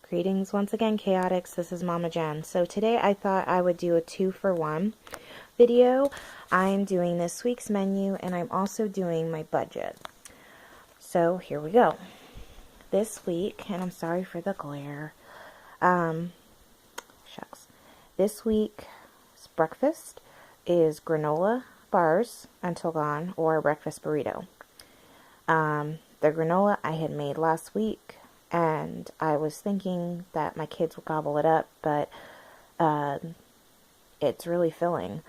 Greetings once again, Chaotix. This is Mama Jen. So today I thought I would do a 2-for-1 video. I'm doing this week's menu and I'm also doing my budget. So here we go. This week, and I'm sorry for the glare, shucks. This week's breakfast is granola bars until gone or a breakfast burrito. The granola I had made last week, and I was thinking that my kids would gobble it up, but it's really filling,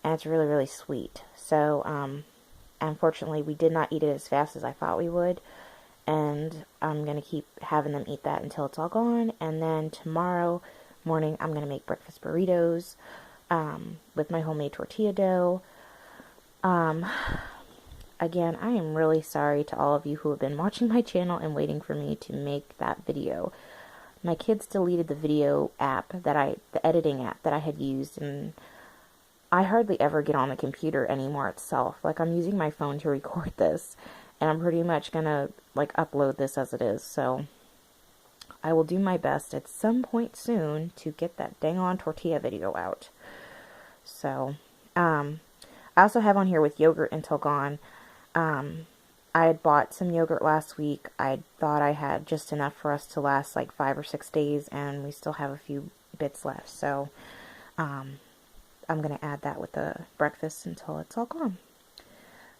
and it's really, really sweet. So, unfortunately, we did not eat it as fast as I thought we would, and I'm going to keep having them eat that until it's all gone, and then tomorrow morning I'm going to make breakfast burritos with my homemade tortilla dough. Again, I am really sorry to all of you who have been watching my channel and waiting for me to make that video. My kids deleted the video app the editing app that I had used, and I hardly ever get on the computer anymore itself. Like, I'm using my phone to record this, and I'm pretty much gonna, upload this as it is, so I will do my best at some point soon to get that dang on tortilla video out. So, I also have on here with yogurt until gone. I had bought some yogurt last week. I thought I had just enough for us to last like 5 or 6 days, and we still have a few bits left. So, I'm going to add that with the breakfast until it's all gone.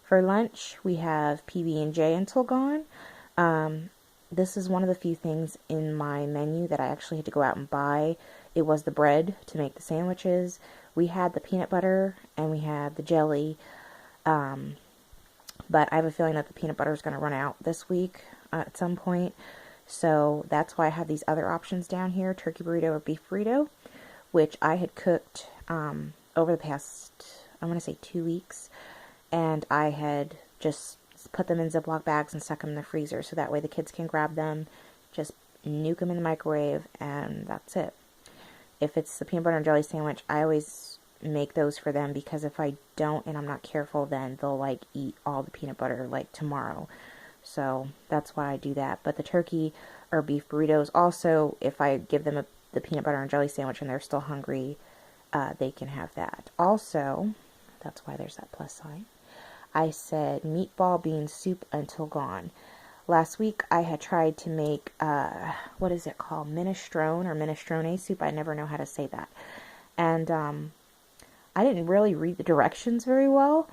For lunch, we have PB&J until gone. This is one of the few things in my menu that I actually had to go out and buy. It was the bread to make the sandwiches. We had the peanut butter and we had the jelly. But I have a feeling that the peanut butter is going to run out this week at some point. So that's why I have these other options down here, turkey burrito or beef burrito, which I had cooked over the past, I'm going to say 2 weeks. And I had just put them in Ziploc bags and stuck them in the freezer so that way the kids can grab them, just nuke them in the microwave, and that's it. If it's the peanut butter and jelly sandwich, I always make those for them, because if I don't and I'm not careful, then they'll eat all the peanut butter tomorrow. So that's why I do that. But the turkey or beef burritos, also, if I give them the peanut butter and jelly sandwich and they're still hungry, they can have that. Also, that's why there's that plus sign, I said meatball bean soup until gone. Last week I had tried to make, what is it called? Minestrone or minestrone soup. I never know how to say that. And, I didn't really read the directions very well,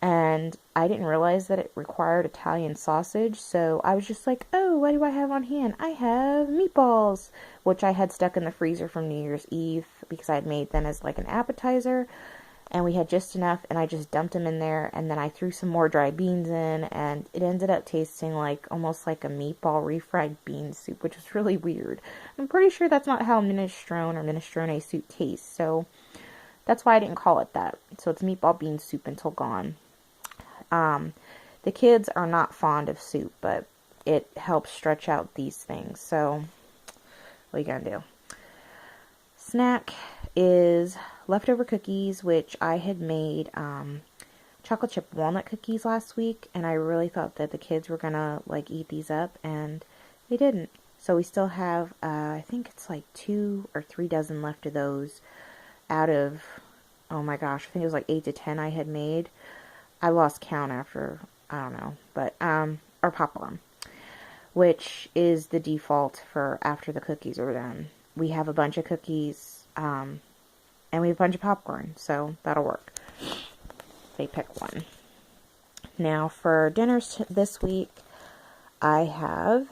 and I didn't realize that it required Italian sausage, so I was just like, oh, what do I have on hand? I have meatballs, which I had stuck in the freezer from New Year's Eve, because I had made them as an appetizer, and we had just enough, and I just dumped them in there, and then I threw some more dry beans in, and it ended up tasting almost like a meatball refried bean soup, which was really weird. I'm pretty sure that's not how minestrone or minestrone soup tastes, so that's why I didn't call it that. So it's meatball bean soup until gone. The kids are not fond of soup, but it helps stretch out these things. So what are you going to do? Snack is leftover cookies, which I had made chocolate chip walnut cookies last week. And I really thought that the kids were going to eat these up, and they didn't. So we still have, I think it's 2 or 3 dozen left of those. Out of, oh my gosh, I think it was 8 to 10 I had made. I lost count after, I don't know, but, or popcorn, which is the default for after the cookies are done. We have a bunch of cookies, and we have a bunch of popcorn, so that'll work. They pick one. Now, for dinners this week, I have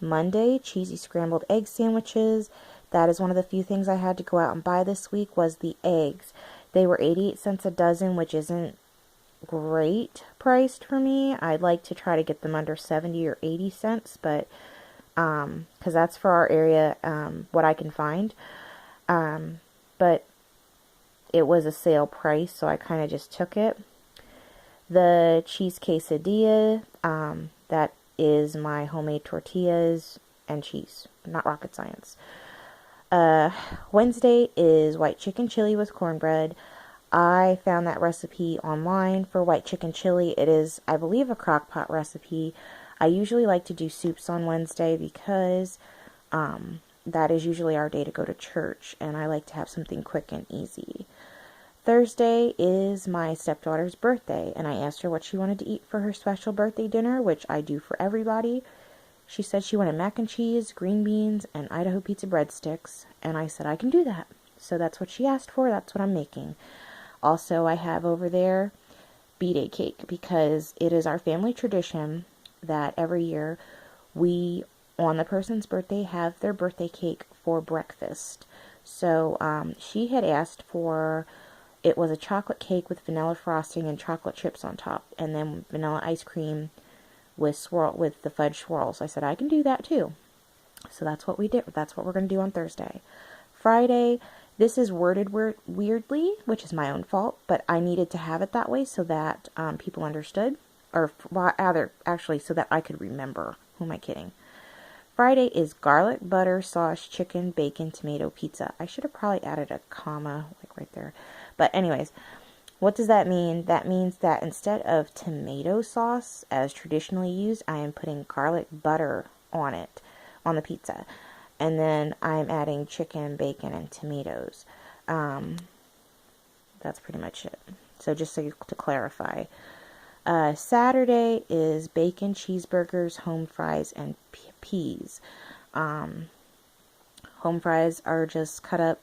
Monday cheesy scrambled egg sandwiches. That is one of the few things I had to go out and buy this week was the eggs. They were 88 cents a dozen, which isn't great priced for me. I'd like to try to get them under 70 or 80 cents, but because that's for our area, what I can find. But it was a sale price, so I kind of just took it. The cheese quesadilla, that is my homemade tortillas and cheese, not rocket science. Wednesday is white chicken chili with cornbread. I found that recipe online for white chicken chili. It is, I believe, a crock pot recipe. I usually like to do soups on Wednesday because that is usually our day to go to church, and I like to have something quick and easy. Thursday is my stepdaughter's birthday, and I asked her what she wanted to eat for her special birthday dinner, which I do for everybody. She said she wanted mac and cheese, green beans, and Idaho pizza breadsticks, and I said I can do that. So that's what she asked for, that's what I'm making. Also, I have over there B-Day cake, because it is our family tradition that every year we, on the person's birthday, have their birthday cake for breakfast. So she had asked for, it was a chocolate cake with vanilla frosting and chocolate chips on top, and then vanilla ice cream with the fudge swirls. I said I can do that too. So that's what we did. That's what we're going to do on Thursday. Friday, this is worded weirdly, which is my own fault, but I needed to have it that way so that people understood, or rather, actually, so that I could remember. Who am I kidding? Friday is garlic butter sauce chicken bacon tomato pizza. I should have probably added a comma like right there. But anyways, what does that mean? That means that instead of tomato sauce as traditionally used, I am putting garlic butter on it, on the pizza. And then I'm adding chicken, bacon, and tomatoes. That's pretty much it. So just to clarify. Saturday is bacon, cheeseburgers, home fries, and peas. Home fries are just cut up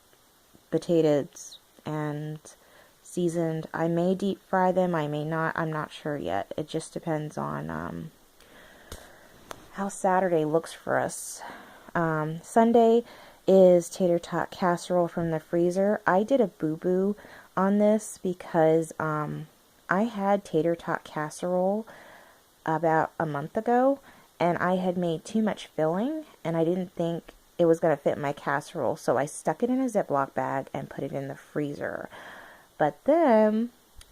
potatoes and seasoned. I may deep fry them, I may not. I'm not sure yet. It just depends on how Saturday looks for us. Sunday is tater tot casserole from the freezer. I did a boo-boo on this because I had tater tot casserole about a month ago, and I had made too much filling, and I didn't think it was going to fit in my casserole, so I stuck it in a Ziploc bag and put it in the freezer. But then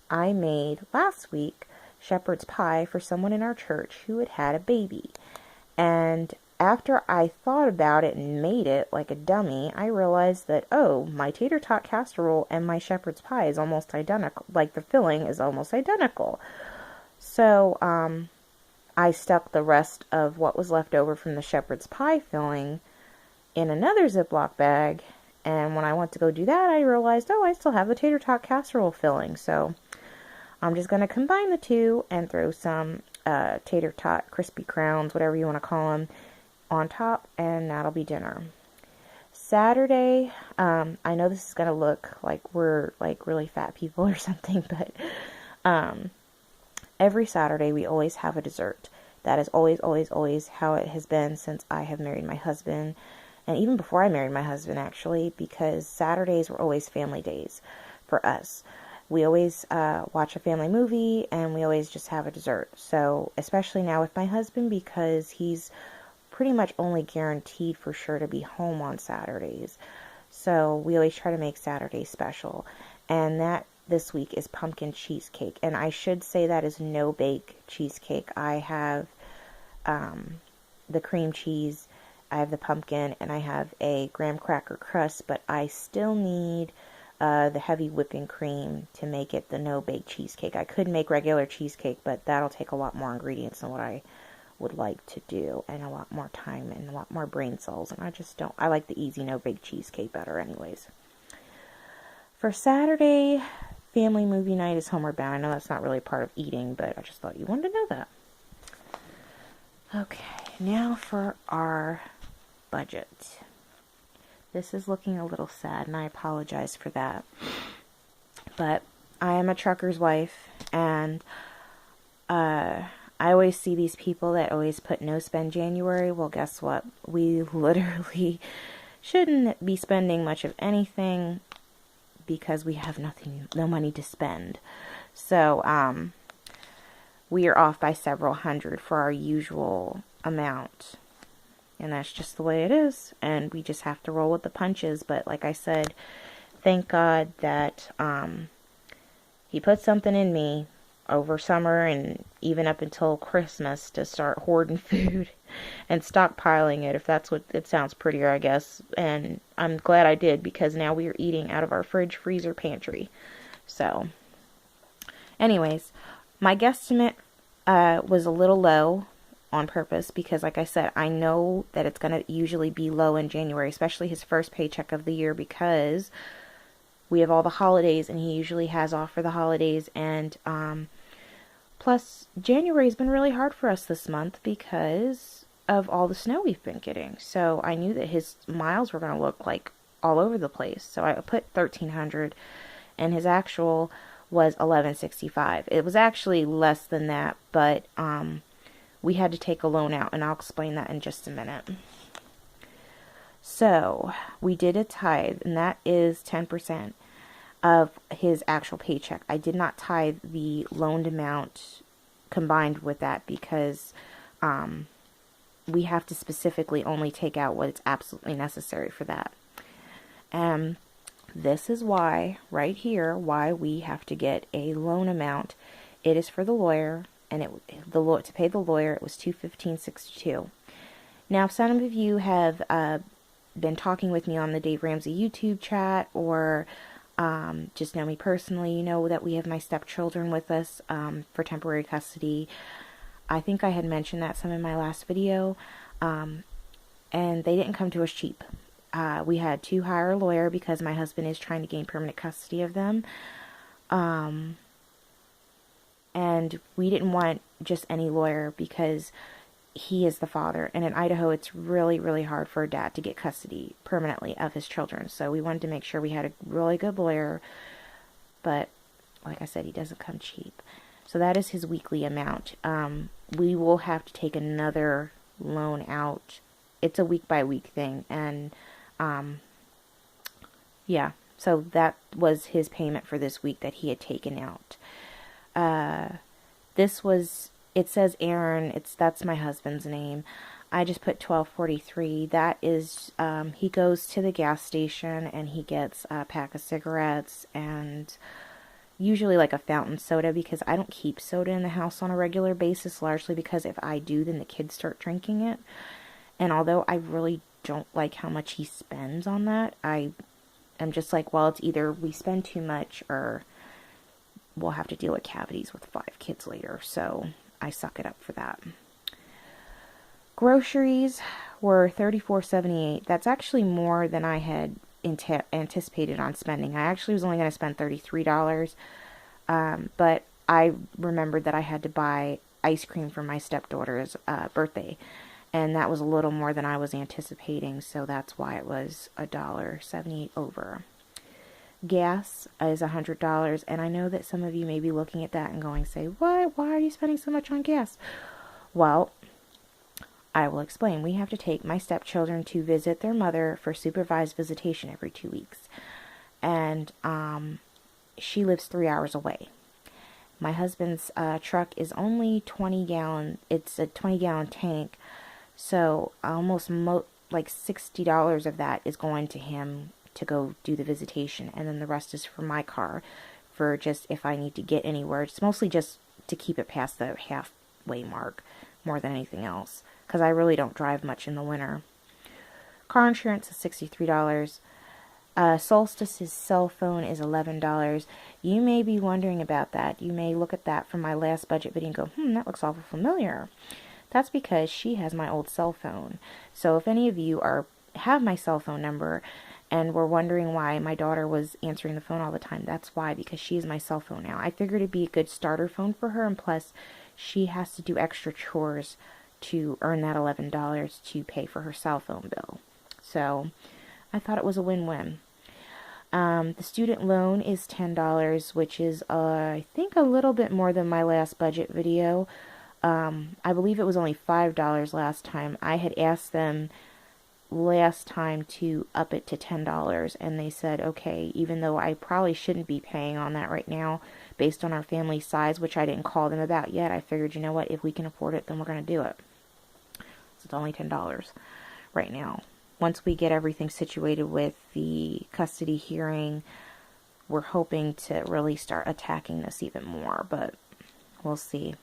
I made last week shepherd's pie for someone in our church who had had a baby. And after I thought about it and made it like a dummy, I realized that, oh, my tater tot casserole and my shepherd's pie is almost identical. Like, the filling is almost identical. So, I stuck the rest of what was left over from the shepherd's pie filling in another Ziploc bag, and when I went to go do that, I realized, oh, I still have the tater tot casserole filling, so I'm just going to combine the two and throw some tater tot crispy crowns, whatever you want to call them, on top, and that'll be dinner. Saturday, I know this is going to look like we're like really fat people or something, but every Saturday we always have a dessert. That is always, always, always how it has been since I have married my husband. And even before I married my husband, actually, because Saturdays were always family days for us. We always watch a family movie, and we always just have a dessert. So, especially now with my husband, because he's pretty much only guaranteed for sure to be home on Saturdays. So, we always try to make Saturdays special. And that this week is pumpkin cheesecake. And I should say that is no-bake cheesecake. I have the cream cheese, I have the pumpkin, and I have a graham cracker crust, but I still need the heavy whipping cream to make it the no-bake cheesecake. I could make regular cheesecake, but that'll take a lot more ingredients than what I would like to do, and a lot more time and a lot more brain cells, and I like the easy no-bake cheesecake better anyways. For Saturday, family movie night is Homeward Bound. I know that's not really part of eating, but I just thought you wanted to know that. Okay, now for our budget. This is looking a little sad, and I apologize for that. But I am a trucker's wife, and I always see these people that always put no spend January. Well, guess what? We literally shouldn't be spending much of anything because we have no money to spend. So, we are off by several hundred for our usual amount. And that's just the way it is. And we just have to roll with the punches. But like I said, thank God that He put something in me over summer and even up until Christmas to start hoarding food and stockpiling it, if that's what it sounds prettier, I guess. And I'm glad I did, because now we are eating out of our fridge, freezer, pantry. So, anyways, my guesstimate was a little low. on purpose because, like I said, I know that it's going to usually be low in January, especially his first paycheck of the year, because we have all the holidays and he usually has off for the holidays. And plus, January's been really hard for us this month because of all the snow we've been getting. So I knew that his miles were going to look like all over the place. So I put 1,300, and his actual was 1165. It was actually less than that, but we had to take a loan out, and I'll explain that in just a minute. So we did a tithe, and that is 10% of his actual paycheck. I did not tithe the loaned amount combined with that because we have to specifically only take out what is absolutely necessary for that. And this is why, right here, why we have to get a loan amount. It is for the lawyer, and to pay the lawyer, it was $215.62. Now, if some of you have been talking with me on the Dave Ramsey YouTube chat, or just know me personally, you know that we have my stepchildren with us for temporary custody. I think I had mentioned that some in my last video, and they didn't come to us cheap. We had to hire a lawyer because my husband is trying to gain permanent custody of them. And we didn't want just any lawyer because he is the father. And in Idaho, it's really, really hard for a dad to get custody permanently of his children. So we wanted to make sure we had a really good lawyer. But like I said, he doesn't come cheap. So that is his weekly amount. We will have to take another loan out. It's a week-by-week thing. And yeah, so that was his payment for this week that he had taken out. This was, it says Aaron, that's my husband's name. I just put $12.43. That is, he goes to the gas station and he gets a pack of cigarettes and usually like a fountain soda, because I don't keep soda in the house on a regular basis, largely because if I do, then the kids start drinking it. And although I really don't like how much he spends on that, I am just like, well, it's either we spend too much or we'll have to deal with cavities with 5 kids later. So I suck it up for that. Groceries were $34.78. That's actually more than I had anticipated on spending. I actually was only going to spend $33, but I remembered that I had to buy ice cream for my stepdaughter's birthday, and that was a little more than I was anticipating, so that's why it was $1.78 over. Gas is $100, and I know that some of you may be looking at that and going, say, what? Why are you spending so much on gas? Well, I will explain. We have to take my stepchildren to visit their mother for supervised visitation every 2 weeks. And she lives 3 hours away. My husband's truck is only 20 gallon. It's a 20-gallon tank. So almost like $60 of that is going to him to go do the visitation. And then the rest is for my car for just if I need to get anywhere. It's mostly just to keep it past the halfway mark more than anything else, because I really don't drive much in the winter. Car insurance is $63. Solstice's cell phone is $11. You may be wondering about that. You may look at that from my last budget video and go, that looks awful familiar. That's because she has my old cell phone. So if any of you have my cell phone number and were wondering why my daughter was answering the phone all the time, that's why, because she is my cell phone now. I figured it'd be a good starter phone for her, and plus she has to do extra chores to earn that $11 to pay for her cell phone bill. So I thought it was a win-win. The student loan is $10, which is I think a little bit more than my last budget video. I believe it was only $5 last time. I had asked them last time to up it to $10, and they said okay, even though I probably shouldn't be paying on that right now based on our family size, which I didn't call them about yet. I figured, you know what, if we can afford it, then we're going to do it. So it's only $10 right now. Once we get everything situated with the custody hearing, we're hoping to really start attacking this even more, but we'll see.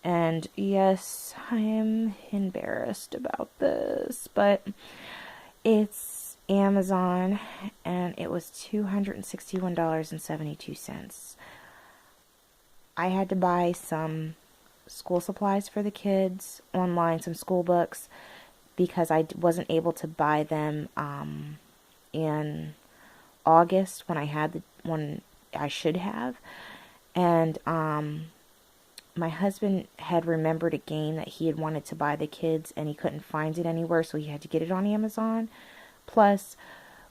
And yes, I am embarrassed about this, but it's Amazon, and it was $261.72. I had to buy some school supplies for the kids online, some school books, because I wasn't able to buy them in August when I had the one I should have. And my husband had remembered a game that he had wanted to buy the kids, and he couldn't find it anywhere, so he had to get it on Amazon. Plus,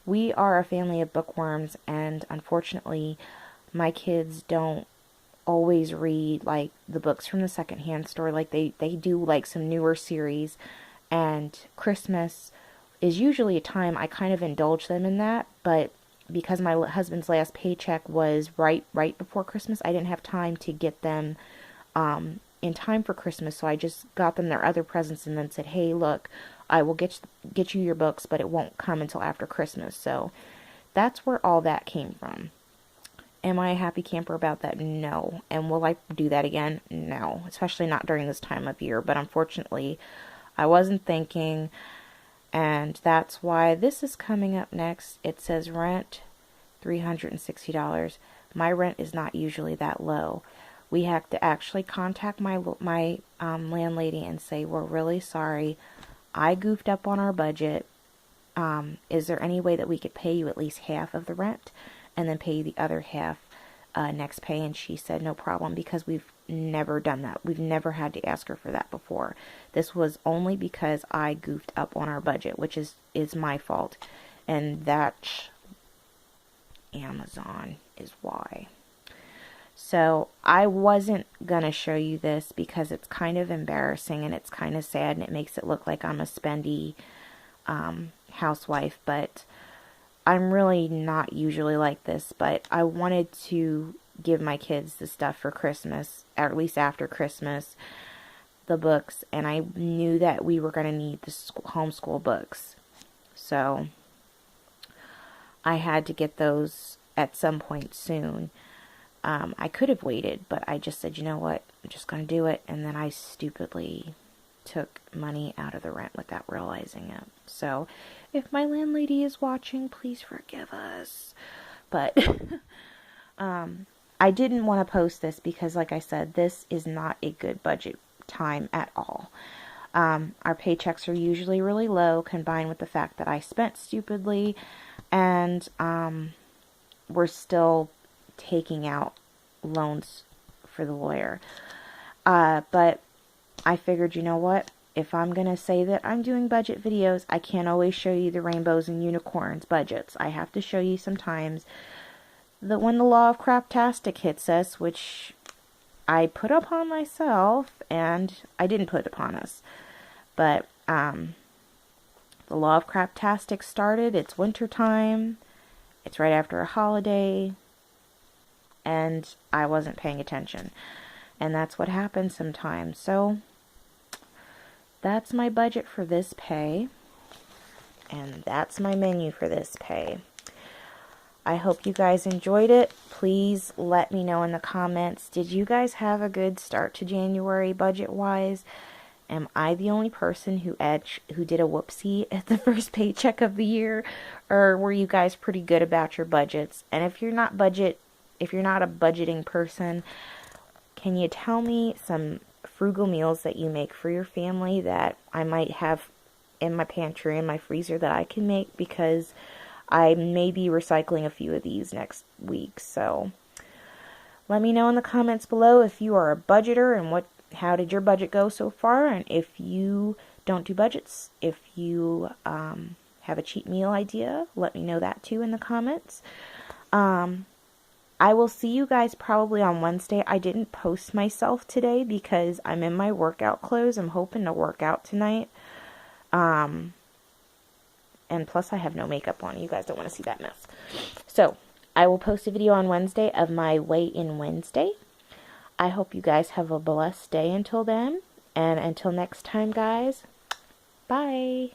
we are a family of bookworms, and unfortunately, my kids don't always read like the books from the secondhand store. Like they do like some newer series, and Christmas is usually a time I kind of indulge them in that, but because my husband's last paycheck was right before Christmas, I didn't have time to get them in time for Christmas, so I just got them their other presents and then said, hey, look, I will get you your books, but it won't come until after Christmas. So that's where all that came from. Am I a happy camper about that? No. And will I do that again? No. Especially not during this time of year. But unfortunately, I wasn't thinking, and that's why this is coming up next. It says rent, $360. My rent is not usually that low. We have to actually contact my landlady and say, we're really sorry. I goofed up on our budget. Is there any way that we could pay you at least half of the rent and then pay you the other half next pay? And she said no problem, because we've never done that. We've never had to ask her for that before. This was only because I goofed up on our budget, which is my fault. And that Amazon is why. So I wasn't gonna show you this because it's kind of embarrassing and it's kind of sad, and it makes it look like I'm a spendy housewife, but I'm really not usually like this. But I wanted to give my kids the stuff for Christmas, or at least after Christmas, the books, and I knew that we were going to need the homeschool books, so I had to get those at some point soon. I could have waited, but I just said, you know what, I'm just going to do it. And then I stupidly took money out of the rent without realizing it. So if my landlady is watching, please forgive us. But I didn't want to post this because, like I said, this is not a good budget time at all. Our paychecks are usually really low, combined with the fact that I spent stupidly, and we're still taking out loans for the lawyer. But I figured, you know what? If I'm going to say that I'm doing budget videos, I can't always show you the rainbows and unicorns budgets. I have to show you sometimes that when the law of craptastic hits us, which I put upon myself, and I didn't put upon us, but the law of craptastic started. It's winter time. It's right after a holiday, and I wasn't paying attention. And that's what happens sometimes. So that's my budget for this pay, and that's my menu for this pay. I hope you guys enjoyed it. Please let me know in the comments, did you guys have a good start to January budget-wise? Am I the only person who did a whoopsie at the first paycheck of the year? Or were you guys pretty good about your budgets? And if you're not a budgeting person, can you tell me some frugal meals that you make for your family that I might have in my pantry, in my freezer, that I can make? Because I may be recycling a few of these next week. So let me know in the comments below if you are a budgeter and how did your budget go so far, and if you don't do budgets, if you have a cheap meal idea, let me know that too in the comments. I will see you guys probably on Wednesday. I didn't post myself today because I'm in my workout clothes. I'm hoping to work out tonight. And plus I have no makeup on. You guys don't want to see that mess. So I will post a video on Wednesday of my weigh-in Wednesday. I hope you guys have a blessed day until then. And until next time, guys, bye.